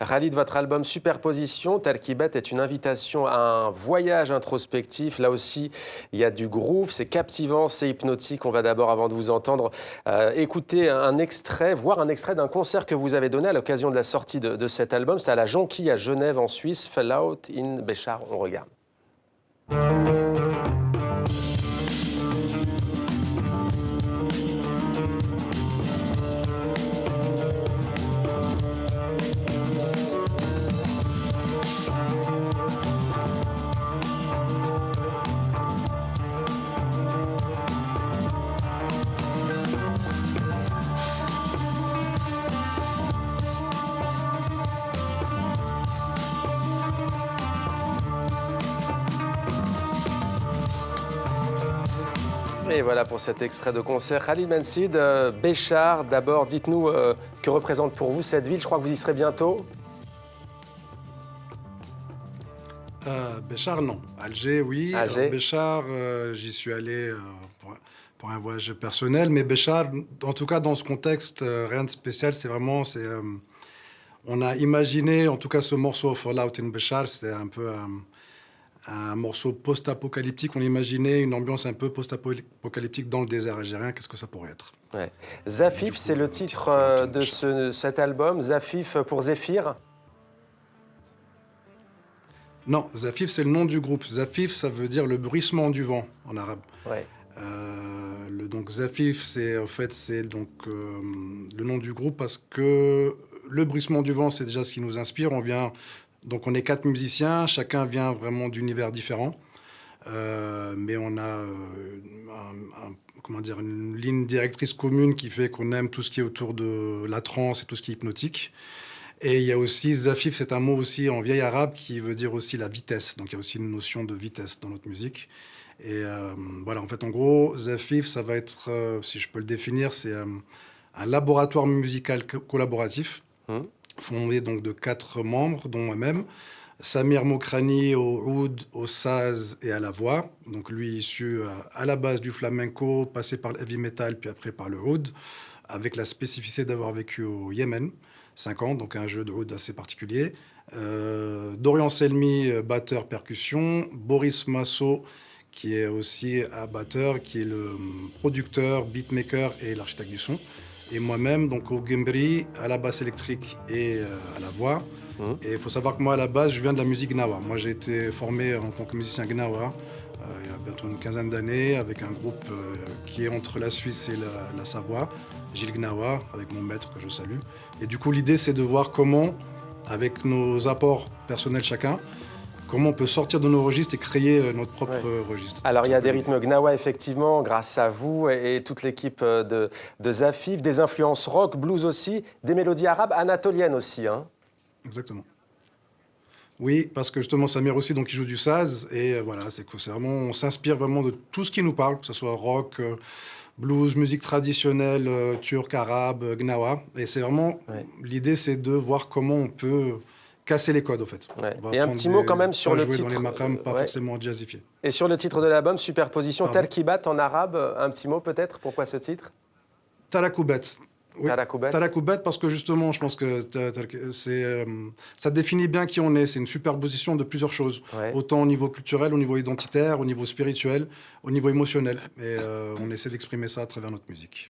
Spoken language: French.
Khalid, votre album Superposition, Talkibet, est une invitation à un voyage introspectif. Là aussi, il y a du groove, c'est captivant, c'est hypnotique. On va d'abord, avant de vous entendre, écouter un extrait, voir un extrait d'un concert que vous avez donné à l'occasion de la sortie de cet album. C'est à la Jonquille, à Genève, en Suisse. Fallout in Béchar. On regarde. Et voilà pour cet extrait de concert. Khalid Bensid, Béchar, d'abord, dites-nous que représente pour vous cette ville. Je crois que vous y serez bientôt. Béchar, non. Alger, oui. Alger. Béchar, j'y suis allé pour un voyage personnel. Mais Béchar, en tout cas, dans ce contexte, rien de spécial. C'est vraiment... on a imaginé, en tout cas, ce morceau Fallout in Béchar, c'était un peu un morceau post-apocalyptique. On imaginait une ambiance un peu post-apocalyptique dans le désert algérien. Qu'est-ce que ça pourrait être? Ouais. Zafif, c'est le titre de cet album. Zafif pour Zéphyr. Non, Zafif, c'est le nom du groupe. Zafif, ça veut dire le bruissement du vent en arabe. Ouais. Donc Zafif, c'est donc le nom du groupe parce que le bruissement du vent, c'est déjà ce qui nous inspire. Donc on est 4 musiciens, chacun vient vraiment d'univers différents, mais on a comment dire, une ligne directrice commune qui fait qu'on aime tout ce qui est autour de la trance et tout ce qui est hypnotique. Et il y a aussi Zafif, c'est un mot aussi en vieil arabe qui veut dire aussi la vitesse. Donc il y a aussi une notion de vitesse dans notre musique. Et voilà, en fait, en gros, Zafif, ça va être, si je peux le définir, c'est un laboratoire musical collaboratif, fondé donc de 4 membres, dont moi-même. Samir Mokrani au oud, au saz et à la voix. Donc lui, issu à la base du flamenco, passé par le heavy metal, puis après par le oud, avec la spécificité d'avoir vécu au Yémen, 5 ans, donc un jeu de oud assez particulier. Dorian Selmi, batteur percussion. Boris Masso, qui est aussi un batteur, qui est le producteur, beatmaker et l'architecte du son. Et moi-même, donc au Gembri, à la basse électrique et à la voix. Et il faut savoir que moi, à la base, je viens de la musique gnawa. Moi, j'ai été formé en tant que musicien gnawa il y a bientôt une quinzaine d'années, avec un groupe qui est entre la Suisse et la Savoie, Gilles Gnawa, avec mon maître que je salue. Et du coup, l'idée, c'est de voir comment, avec nos apports personnels chacun, comment on peut sortir de nos registres et créer notre propre registre. Alors, il y a des rythmes gnawa, effectivement, grâce à vous et toute l'équipe de Zafif, des influences rock, blues aussi, des mélodies arabes, anatoliennes aussi. Hein. Exactement. Oui, parce que justement, Samir aussi, donc, il joue du saz. Et voilà, c'est vraiment, on s'inspire vraiment de tout ce qui nous parle, que ce soit rock, blues, musique traditionnelle, turque, arabe, gnawa. Et c'est vraiment, l'idée, c'est de voir comment on peut casser les codes, en fait. Ouais. Et un petit mot quand même sur le titre. Dans les maqams, pas forcément jazzifiés. Et sur le titre de l'album, Superposition, Talkibat en arabe, un petit mot peut-être. Pourquoi ce titre? Talakoubat. Oui. Talakoubat, parce que justement, je pense que ça définit bien qui on est. C'est une superposition de plusieurs choses. Ouais. Autant au niveau culturel, au niveau identitaire, au niveau spirituel, au niveau émotionnel. Et on essaie d'exprimer ça à travers notre musique.